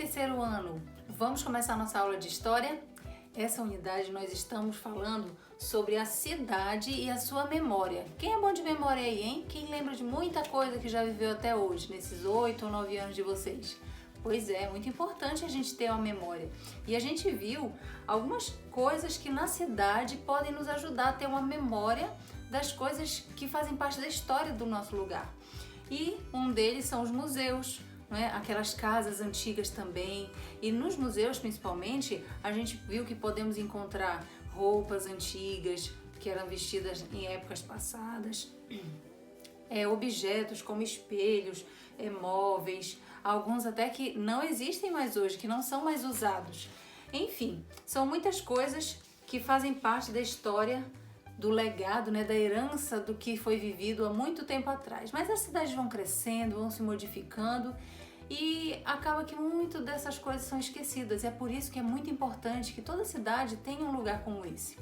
terceiro ano, vamos começar a nossa aula de História? Essa unidade nós estamos falando sobre a cidade e a sua memória. Quem é bom de memória aí, hein? Quem lembra de muita coisa que já viveu até hoje, nesses 8 ou 9 anos de vocês? Pois é, muito importante a gente ter uma memória. E a gente viu algumas coisas que na cidade podem nos ajudar a ter uma memória das coisas que fazem parte da história do nosso lugar. E um deles são os museus, não é? Aquelas casas antigas também. E nos museus, principalmente, a gente viu que podemos encontrar roupas antigas que eram vestidas em épocas passadas, objetos como espelhos, móveis, alguns até que não existem mais hoje, que não são mais usados. Enfim, são muitas coisas que fazem parte da história, do legado, né, da herança do que foi vivido há muito tempo atrás. Mas as cidades vão crescendo, vão se modificando e acaba que muito dessas coisas são esquecidas. É por isso que é muito importante que toda cidade tenha um lugar como esse.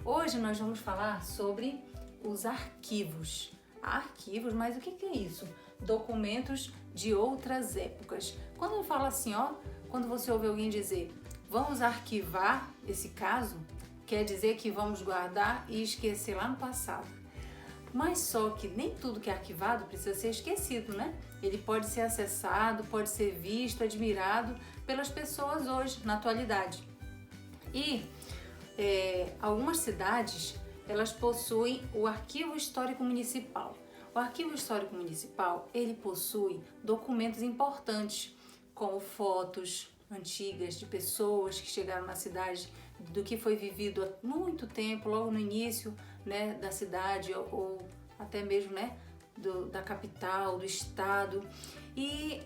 Hoje nós vamos falar sobre os arquivos. Arquivos, mas o que é isso? Documentos de outras épocas. Quando eu falo assim, quando você ouve alguém dizer vamos arquivar esse caso, quer dizer que vamos guardar e esquecer lá no passado. Mas só que nem tudo que é arquivado precisa ser esquecido, né? Ele pode ser acessado, pode ser visto, admirado pelas pessoas hoje, na atualidade. E algumas cidades, elas possuem o Arquivo Histórico Municipal. O Arquivo Histórico Municipal, ele possui documentos importantes, como fotos antigas de pessoas que chegaram na cidade, do que foi vivido há muito tempo, logo no início, né, da cidade ou até mesmo, né, da capital, do estado. E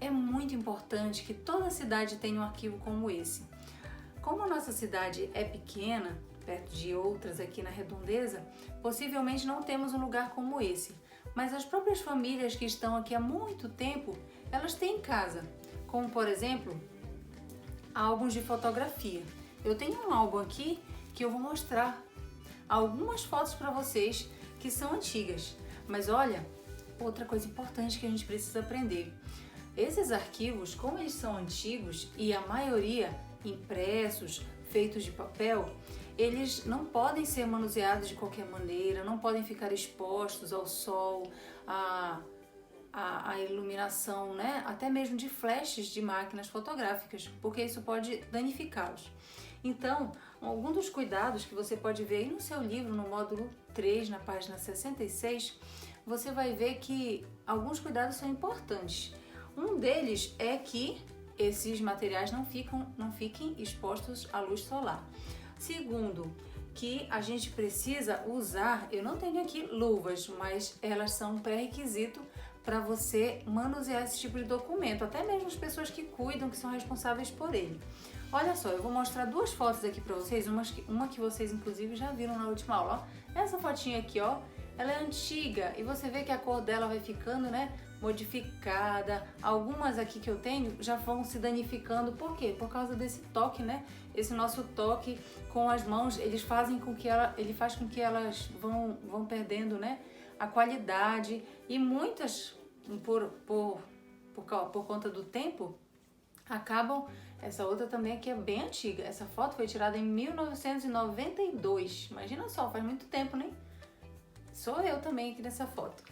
é muito importante que toda cidade tenha um arquivo como esse. Como a nossa cidade é pequena, perto de outras aqui na Redondeza, possivelmente não temos um lugar como esse. Mas as próprias famílias que estão aqui há muito tempo, elas têm em casa, como por exemplo, álbuns de fotografia. Eu tenho um álbum aqui que eu vou mostrar algumas fotos para vocês que são antigas. Mas olha, outra coisa importante que a gente precisa aprender. Esses arquivos, como eles são antigos e a maioria impressos, feitos de papel, eles não podem ser manuseados de qualquer maneira, não podem ficar expostos ao sol, a iluminação, né? Até mesmo de flashes de máquinas fotográficas, porque isso pode danificá-los. Então, algum dos cuidados que você pode ver aí no seu livro, no módulo 3, na página 66, você vai ver que alguns cuidados são importantes. Um deles é que esses materiais não fiquem expostos à luz solar. Segundo, que a gente precisa usar, eu não tenho aqui luvas, mas elas são um pré-requisito para você manusear esse tipo de documento, até mesmo as pessoas que cuidam, que são responsáveis por ele. Olha só, eu vou mostrar duas fotos aqui para vocês, uma que vocês inclusive já viram na última aula. Essa fotinha aqui, ela é antiga e você vê que a cor dela vai ficando, né, modificada. Algumas aqui que eu tenho já vão se danificando. Por quê? Por causa desse toque, né? Esse nosso toque com as mãos, ele faz com que elas vão perdendo, né, a qualidade, e muitas por conta do tempo acabam. Essa outra também aqui é bem antiga. Essa foto foi tirada em 1992. Imagina só, faz muito tempo, né? Sou eu também aqui nessa foto.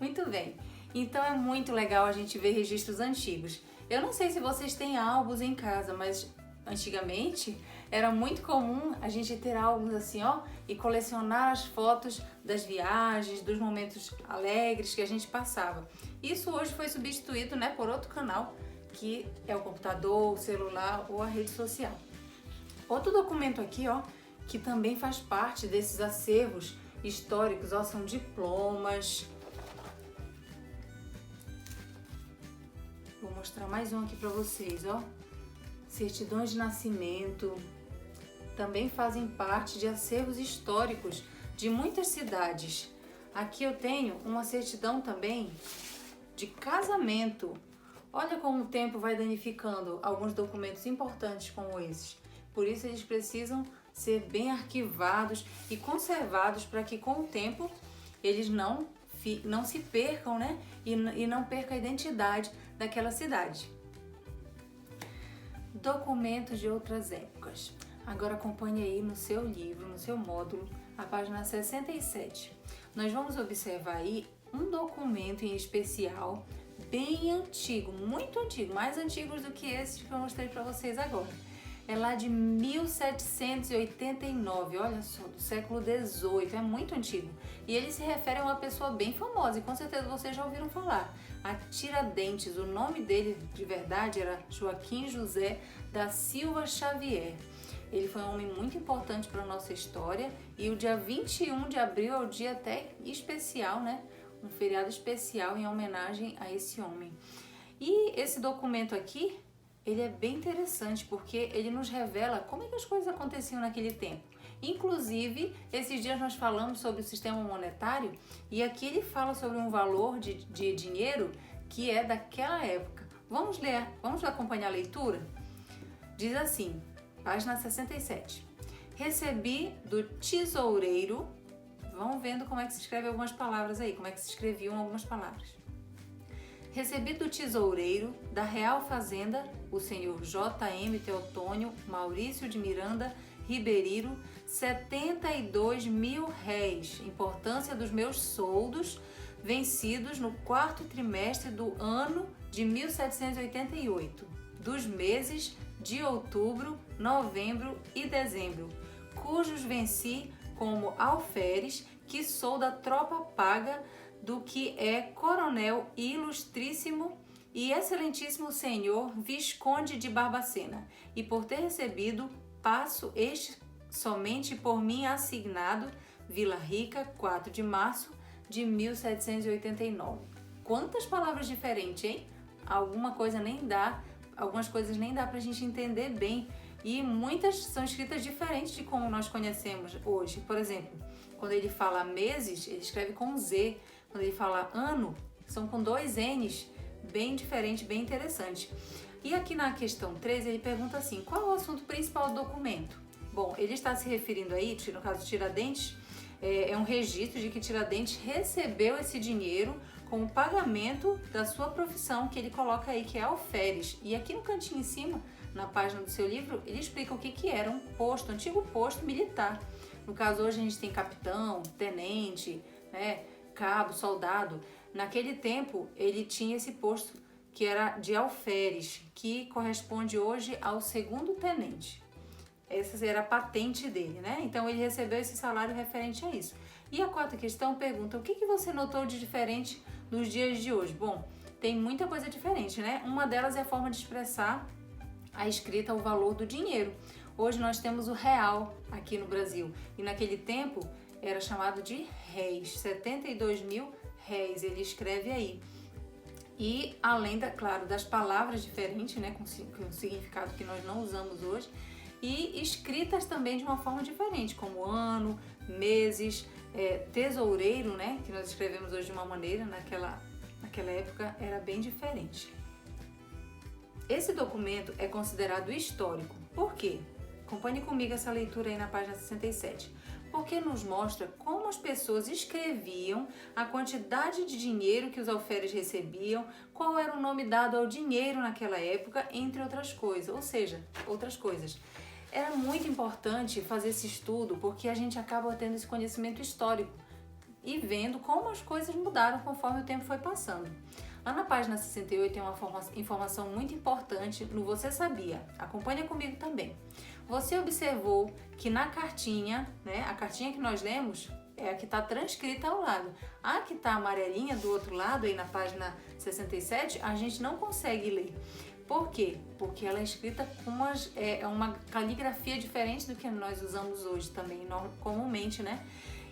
Muito bem. Então é muito legal a gente ver registros antigos. Eu não sei se vocês têm álbuns em casa, mas antigamente era muito comum a gente ter álbuns assim, e colecionar as fotos das viagens, dos momentos alegres que a gente passava. Isso hoje foi substituído, né, por outro canal, que é o computador, o celular ou a rede social. Outro documento aqui, que também faz parte desses acervos históricos, são diplomas. Vou mostrar mais um aqui para vocês, certidões de nascimento. Também fazem parte de acervos históricos de muitas cidades. Aqui eu tenho uma certidão também de casamento. Olha como o tempo vai danificando alguns documentos importantes como esses. Por isso eles precisam ser bem arquivados e conservados para que com o tempo eles não se percam, né? E não perca a identidade daquela cidade. Documentos de outras épocas. Agora acompanhe aí no seu livro, no seu módulo, a página 67. Nós vamos observar aí um documento em especial, bem antigo, muito antigo, mais antigos do que esses que eu mostrei para vocês agora. É lá de 1789, olha só, do século XVIII, é muito antigo. E ele se refere a uma pessoa bem famosa, e com certeza vocês já ouviram falar, a Tiradentes. O nome dele de verdade era Joaquim José da Silva Xavier. Ele foi um homem muito importante para a nossa história, e o dia 21 de abril é o dia até especial, né? Um feriado especial em homenagem a esse homem. E esse documento aqui, ele é bem interessante porque ele nos revela como é que as coisas aconteciam naquele tempo. Inclusive, esses dias nós falamos sobre o sistema monetário e aqui ele fala sobre um valor de dinheiro que é daquela época. Vamos ler, vamos acompanhar a leitura? Diz assim, página 67. Recebi do tesoureiro, vamos vendo como é que se escreve algumas palavras aí, como é que se escreviam algumas palavras. Recebi do tesoureiro da Real Fazenda, o senhor J.M. Teotônio Maurício de Miranda Ribeiro, 72.000 réis, importância dos meus soldos vencidos no quarto trimestre do ano de 1788, dos meses de outubro, novembro e dezembro, cujos venci como alferes, que sou da tropa paga do que é coronel ilustríssimo e excelentíssimo senhor Visconde de Barbacena, e por ter recebido, passo este somente por mim assignado, Vila Rica, 4 de março de 1789. Quantas palavras diferentes, hein? Algumas coisas nem dá pra gente entender bem, e muitas são escritas diferentes de como nós conhecemos hoje. Por exemplo, quando ele fala meses, ele escreve com Z. Quando ele fala ano, são com 2 N's, bem diferente, bem interessante. E aqui na questão 13, ele pergunta assim, qual é o assunto principal do documento? Bom, ele está se referindo aí, no caso Tiradentes, é um registro de que Tiradentes recebeu esse dinheiro como pagamento da sua profissão, que ele coloca aí, que é alferes. E aqui no cantinho em cima, na página do seu livro, ele explica o que era um posto, um antigo posto militar. No caso, hoje a gente tem capitão, tenente, né? Cabo, soldado. Naquele tempo ele tinha esse posto que era de alferes, que corresponde hoje ao 2º tenente. Essa era a patente dele, né? Então ele recebeu esse salário referente a isso. E a quarta questão pergunta, o que você notou de diferente nos dias de hoje? Bom, tem muita coisa diferente, né? Uma delas é a forma de expressar a escrita, o valor do dinheiro. Hoje nós temos o real aqui no Brasil, e naquele tempo era chamado de réis, 72.000 réis, ele escreve aí. E além, claro, das palavras diferentes, né, com um significado que nós não usamos hoje, e escritas também de uma forma diferente, como ano, meses, tesoureiro, né, que nós escrevemos hoje de uma maneira, naquela época era bem diferente. Esse documento é considerado histórico. Por quê? Acompanhe comigo essa leitura aí na página 67. Porque nos mostra como as pessoas escreviam, a quantidade de dinheiro que os alferes recebiam, qual era o nome dado ao dinheiro naquela época, entre outras coisas. Ou seja, outras coisas. Era muito importante fazer esse estudo porque a gente acaba tendo esse conhecimento histórico e vendo como as coisas mudaram conforme o tempo foi passando. Lá na página 68 tem uma informação muito importante no Você Sabia. Acompanha comigo também. Você observou que na cartinha, né, a cartinha que nós lemos é a que está transcrita ao lado. A que está amarelinha do outro lado, aí na página 67, a gente não consegue ler. Por quê? Porque ela é escrita com uma caligrafia diferente do que nós usamos hoje também, comumente, né?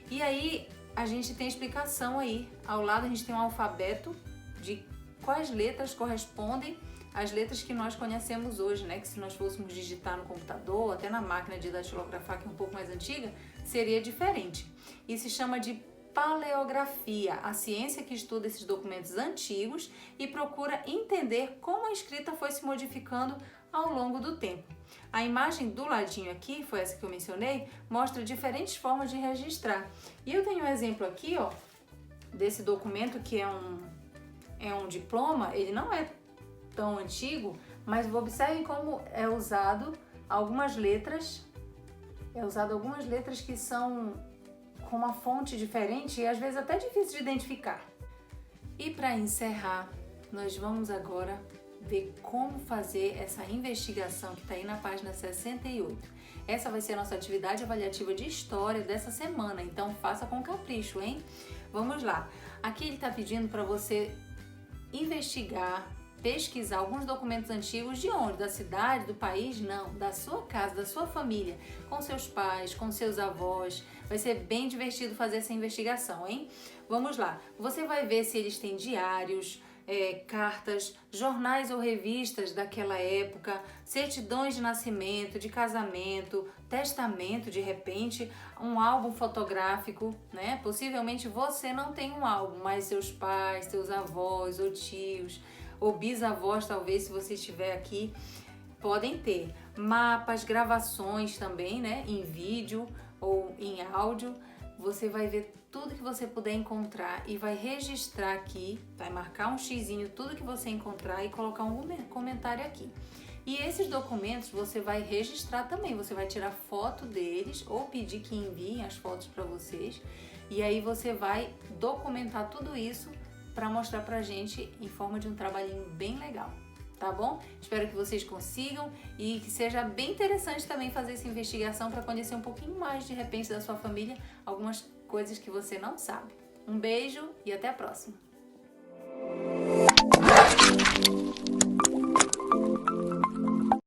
E aí a gente tem explicação aí. Ao lado a gente tem um alfabeto de quais letras correspondem às letras que nós conhecemos hoje, né? Que se nós fôssemos digitar no computador, até na máquina de datilografar, que é um pouco mais antiga, seria diferente. E se chama de paleografia, a ciência que estuda esses documentos antigos e procura entender como a escrita foi se modificando ao longo do tempo. A imagem do ladinho aqui, foi essa que eu mencionei, mostra diferentes formas de registrar. E eu tenho um exemplo aqui, ó, desse documento que é um diploma. Ele não é tão antigo, Mas observem como é usado algumas letras, que são com uma fonte diferente e às vezes até difícil de identificar. E para encerrar, nós vamos agora ver como fazer essa investigação que está aí na página 68. Essa vai ser a nossa atividade avaliativa de história dessa semana, então faça com capricho, hein? Vamos lá. Aqui ele está pedindo para você investigar, pesquisar alguns documentos antigos de onde? Da cidade, do país? Não, da sua casa, da sua família, com seus pais, com seus avós. Vai ser bem divertido fazer essa investigação, hein? Vamos lá. Você vai ver se eles têm diários, cartas, jornais ou revistas daquela época, certidões de nascimento, de casamento, testamento, de repente, um álbum fotográfico, né? Possivelmente você não tem um álbum, mas seus pais, seus avós ou tios ou bisavós, talvez, se você estiver aqui, podem ter. Mapas, gravações também, né? Em vídeo ou em áudio. Você vai ver tudo que você puder encontrar e vai registrar aqui, vai marcar um xizinho tudo que você encontrar e colocar um comentário aqui. E esses documentos você vai registrar também, você vai tirar foto deles ou pedir que enviem as fotos para vocês e aí você vai documentar tudo isso para mostrar pra gente em forma de um trabalhinho bem legal. Tá bom? Espero que vocês consigam e que seja bem interessante também fazer essa investigação para conhecer um pouquinho mais de repente da sua família, algumas coisas que você não sabe. Um beijo e até a próxima!